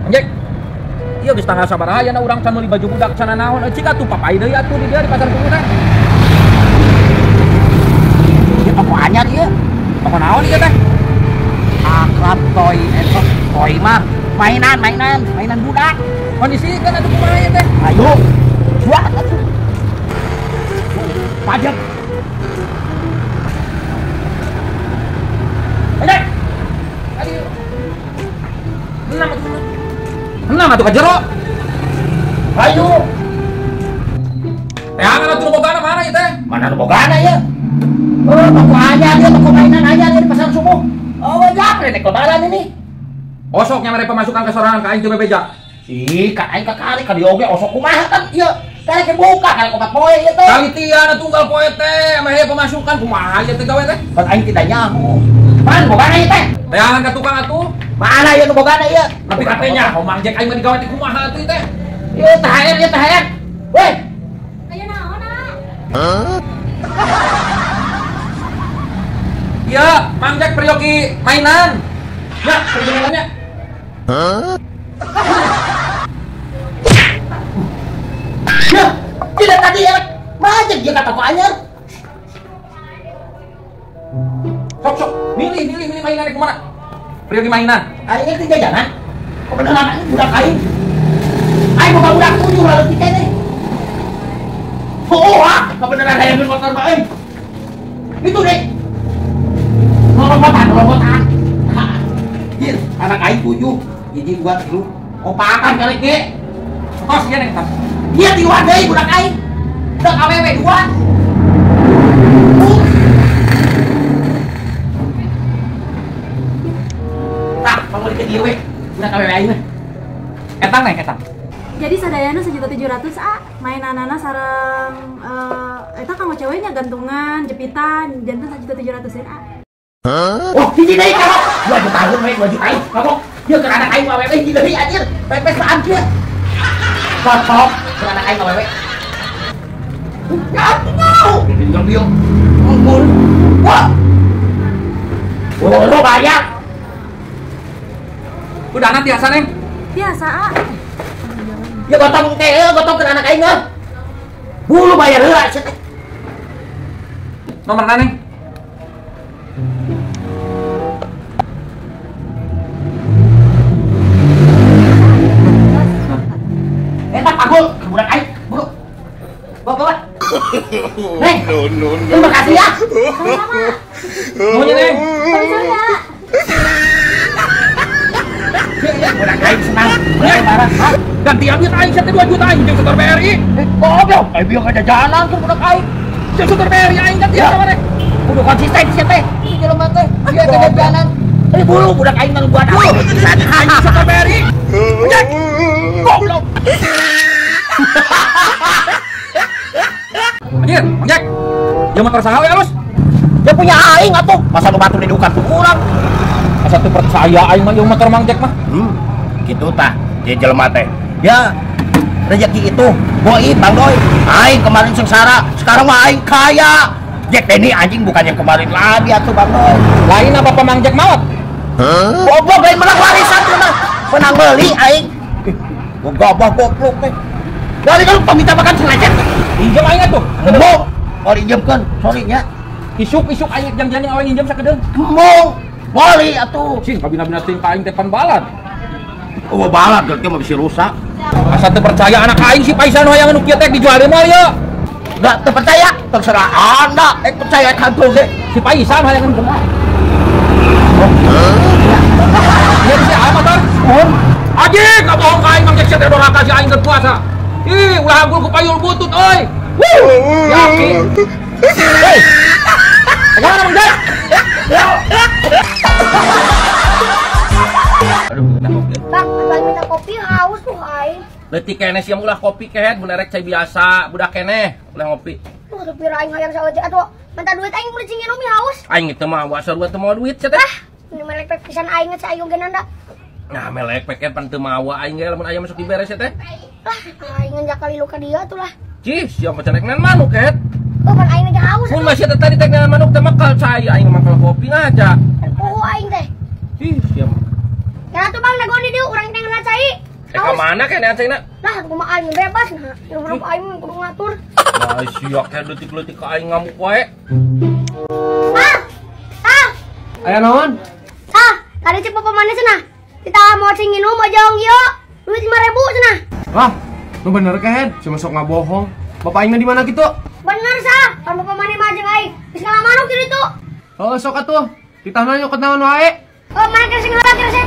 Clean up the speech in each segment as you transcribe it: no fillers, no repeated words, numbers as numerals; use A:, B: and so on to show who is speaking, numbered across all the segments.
A: Anjek. Iya geus tanggal sabaraha aya urang can meuli baju budak cenah naon. Cik atuh papai deui atuh di dia di pasar Kumu teh. Ieu toko anyar ieu. Toko naon ieu teh? Akrab toy mah mainan budak. Kondisi kan atuh kumaha ieu teh? Ayo. Buat atuh. Pajak. Anjek. Aduh. Enam atuh ka jero. Ayo. Teangan atuh bogana mana ieu teh? Mana nu bogana ya? Oh, toko aja dia, toko mainan aja dia di pasar Sumuh. Oh, japre nek lebaran ini. Osoknya mere pemasukan ke sorangan ka aing teu bebeja. Si, ka aing kakari ka dieu oge osok kumaha kan ieu? Teh ke buka ka obat poe ieu teh. Kalitian tunggal poe teh, mah pemasukan kumaha ieu teh gawe teh? Kan aing tidak nyaho. Pan bogana ieu teh? Teangan ka tukang atuh. Mana ieu nu bogana ieu? Tapi katanya Mang Jack aing mah digawe teh kumaha atuh teh? Ieu THR. Weh.
B: Aya naon, ah?
A: Hah? Iya, Mang Jack peryoki mainan. Ya, pergi mainannya. Hah? Ya, tidak tadi ya. Mang Jack dia kata kok anyar. Sok, milih mainannya kemana? Peryoki mainan. Aing teh jajanan. Kok beneran aing budak aing. Aing boga budak 7 lalu kita nih. Oh, kebenaran hayang motor mah euy. Itu deh. Robotan. Jir, anak aing 7, hiji buat lu. Opakan kali ge. Tos ya nek tas. Dia diwan deui budak aing. Budak awewe 2. Tah, kamu di dieu we. Budak awewe aing mah. Etang.
B: Jadi sadayana 1.700.000 mainanana sareng eta kanggo ceweknya gantungan, jepitan, jantan 1.700.000
A: Oh, hiji deui kamu. 2 juta we, 2 juta. Kamu, ieu keur anak aing awewe hiji deui anjir. Pepes saan kieu. Cocok keur anak aing awewe. Atuh. Tinggal dia. Ampun. Wah. Oh, bayar. Udah nanti biasa, Neng.
B: biasa, ah.
A: Ya gotong ke anak aing mah. Bulu bayar heula cenah. Nomor Neng. Eta pagul ke budak aing, buru. Bawa. Neng. No. Terima kasih ya.
B: Sama-sama.
A: Nuhun Neng.
B: Sama-sama.
A: Budak aing senang. Barang. Gantian duit aing 2 juta aing jeung setor BRI. Goblok, aing bieu ka jajanan ke budak aing. Jeung setor BRI aing gantian sama Neng. Kudu konsisten sia teh. Ieu jelema teh. Ieu kedepianan. Ini bulu budak aing mah buat apa? Aing setor BRI. Cek. Goblok. Anjir, Jack. Ieu motor saha we alus? Dia punya aing atuh. Masa nu batu didukan ku urang. Asa teu percaya aing mah ieu motor Mang Jack mah. Kitu tah. Dia jelema teh. Ya rezeki itu goib Bang Doi. Aing kemarin sengsara, sekarang mah aing kaya. Jack ini anjing bukan yang kemarin lagi atuh Bang Doi. Lain apa Mang Jack maot? Goblok lain menang warisan cenah. Menang meuli aing. Gobah goblok teh. Dari kan peminta makan selecet. Injem aing atuh. Mau dijemkeun, sorry nya. Isuk aing jam-jam awewe nginjem sakedeung. Mau. Boleh atuh. Sing kabina-bina teuing ka aing teh pan balad. Oh balad geus mah bisa rusak. Asa teu percaya anak aing si Paisan hayang anu kieu teh dijual deui moal ieu. Da teu percaya, terserah Anda. Percaya kantor ge. Si Paisan hayang anu kumaha? Iya si apa tah? Aji, ka bohong ka aing Mang Jack teh doraka si aing keur puasa. Ih, ulah hanggul ku payul butut euy. Yakin. Hei. Jangan Mang Jack.
C: Bang, abang minta kopi haus tuh, hai.
A: Leutik keneh siam ulah kopi kehet, mun erek cai biasa, budak keneh ulah ngopi.
C: Tuh, tapi aing hayang saweut atuh. Minta duit aing beli cingin umi haus.
A: Aing teh mah wasa rua teu moal duit cenah teh.
C: Ini melek pek pisan aing nge ayu genanda.
A: Nah, melek peket pan teu mawa aing ge lamun aya masuk diberes teh.
C: Lah, aing ngenjak kali luka dia tuh lah.
A: Cih, siam macan nek manuk kehet.
C: Oh, pan aing nge haus.
A: Mun masih tadi tek manuk teh makal cai, aing makal kopi ngajak.
C: Puhu aing teh.
A: Cih, siam.
C: Ya tuh Bang, nagoni dieu urang teh ngena cai.
A: Teka mana kan ya cina?
C: Lah, aku mah aing bebas nah. Yang berapa aing kudu ngatur.
A: Nah, siak kayak detik-detik ke aing ngamuk wae.
C: Ah! Ah!
D: Aya naon?
C: Ah! Tadi cek bapak mana cenah? Kita mau cingin mau jauh yuk. Duit 5.000 cenah.
D: Wah, lu bener kan? Cuma sok ngabohong. Bapak aingna di mana gitu?
C: Bener sah. Kan bapak mana mah jeung aing. Geus ngalamanuk kitu tuh.
D: Oh, sok atuh. Ditahna nyokot naon wae.
C: Oh, mana kira sing kira.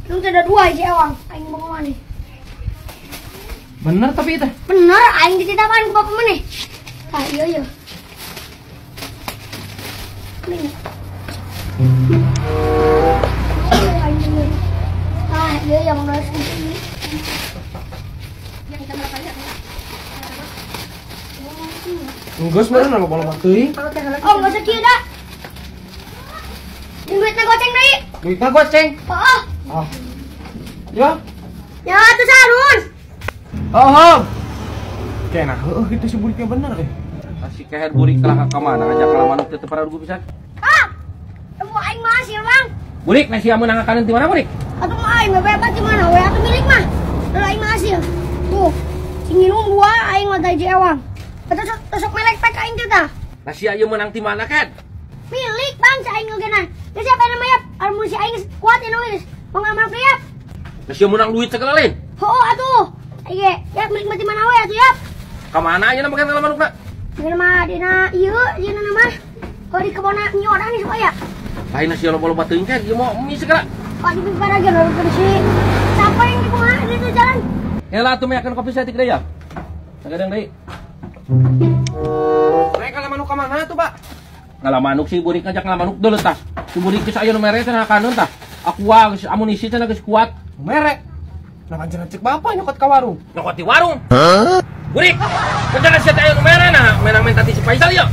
C: Lu ada 2 aja awang. Aing mau kemana?
D: Bener tapi itu.
C: Bener, aing dititapkan ke bapak mana? Ah, iya. Ini. Ah, iya yang udah sini. Yang kita berapa ya?
D: Nunggus mana loba-loba teuing.
C: Oh, enggak usah kieu dah. Duitnya goceng deui.
D: Duitna goceng.
C: Oh.
D: Ah. Ya.
C: Ya, tuh sarun.
D: Oh. Kena heueuh kitu si buriknya bener
A: Kasih keher burik telah ka mana ngajak kalamanuk teu para rugu pisan.
C: Ah. Temu aing masih, Bang.
A: Burik nasi amun angkanan di mana burik?
C: Atuh mah aing bebas di mana we atuh milik mah. Lalu aing masih. Tuh. Singinung 2 aing mah tadi ewang. Tusuk melek pek aing teh tah.
A: Nasi ayeuna menang ti mana kan?
C: Milik Bang si aing ogenan. Geus siapa namanya? Almun si aing kuat ya nulis. Mau ngamal ya?
A: Nasi menang duit sekelilin.
C: Heuh atuh. Iya, ya milik mati mana we atuh ya.
A: Ka mana ayeuna makan kalamanukna?
C: Dina mah dina ieu dina mah. Oh di kebona nyoran nih supaya.
A: Lain nasi loba-loba teuing kan ieu mah mi segala.
C: Pak di pimpin aja lalu bersih. Siapa yang di kumaha itu jalan?
A: Heula atuh meyakeun kopi saeutik deui ya. Sagadang deui.
D: Naik kalamanuk ka mana tuh, Pak?
A: Ngalamanuk si burik ngajak ngalamanuk deuleut tah. Si burik geus aya nu mere cenah kaneun tah. Aqua geus amunisi cenah geus kuat.
D: Merek. Nah panjenengan cek bapak nyokot ka warung.
A: Nyokot di warung. Burik, kenapa sih aya nu mere nah menang minta ti si Faisal ya?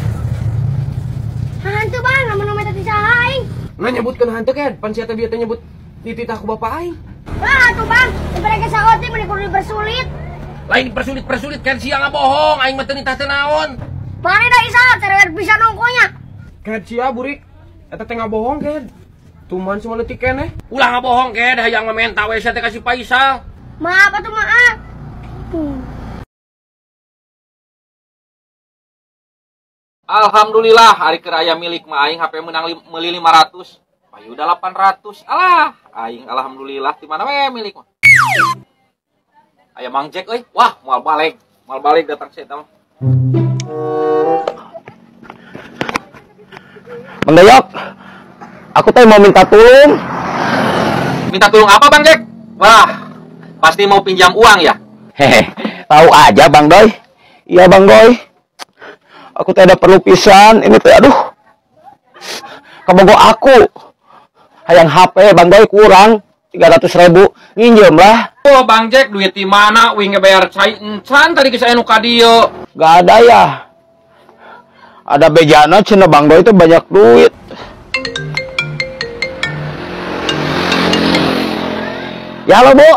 C: Hantu Bang, namun nomor tadi aing.
D: Nah nyebutkeun hantu kan, pan sia teh bieu teh nyebut tititah ku bapak aing.
C: Lah atuh Bang, daripada ke saoti mending kudu dipersulit.
A: Lain dipersulit-persulit kan sia ngabohong, aing mah teu nitah teu naon.
C: Mana dah isa, terwer bisa nongkonya.
D: Kan sia burik. Eta teh ngabohong kan. Tuman cuma leutik keneh.
A: Ulah ngabohong ke hayang mementa we sia teh ka si Faisal.
C: Maaf atuh maaf.
A: Alhamdulillah hari keraya milik mah aing HP menang meuli 500. Payu udah 800. Alah, aing alhamdulillah di mana we milik mah. Aya Mang Jack euy. Wah, moal balik datang saya mah.
E: Bang Dayok, aku teh mau minta tolong.
A: Minta tolong apa Bang Jack? Wah, pasti mau pinjam uang ya?
E: Hehe, tahu aja Bang Doy. Iya Bang Doy. Aku teh ada perlu pisan, ini teh aduh. Kabogo aku. Hayang HP Bang Doy kurang 300.000, nginjem lah.
A: Oh Bang Jack, duit di mana? Wing ngebayar cai encan tadi geus aya nu ka dieu.
E: Gak ada ya. Ada bejana cenah Bang Doy itu banyak duit. Ya halo Bu.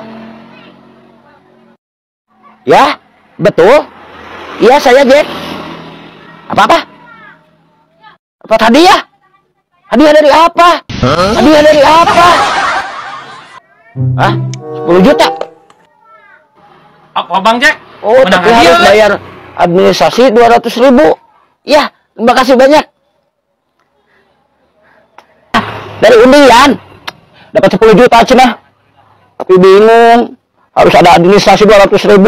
E: Ya, betul. Iya saya Jack. Apa-apa? Apa hadiah? Hadiah dari apa? Hadiah dari apa? Hah? 10 juta?
A: Apa Bang Jack?
E: Oh,
A: menang
E: tapi harus
A: hadiah,
E: bayar administrasi 200.000. Ya, terima kasih banyak. Dari undian dapat 10 juta cenah. Tapi bingung, harus ada administrasi 200.000.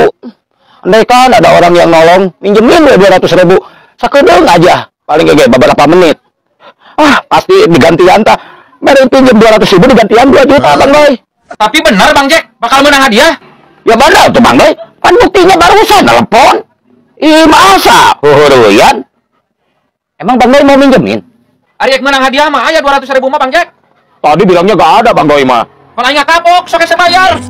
E: Andai kan ada orang yang nolong, minjemin 200.000. Sakedeung aja, paling gede beberapa menit. Ah, pasti digantian tah. Meren pinjem 200.000 digantian 2 juta Bang Boy.
A: Tapi benar Bang Jack, bakal menang hadiah.
E: Ya benar tuh Bang Boy. Kan buktinya barusan telepon. Ih, masa? Huruyan. Emang Bang Boy mau minjemin?
A: Ari menang hadiah mah aya 200.000 mah Bang Jack.
E: Tadi bilangnya gak ada Bang Boy mah.
A: Kalau nggak kapok, sok saya bayar.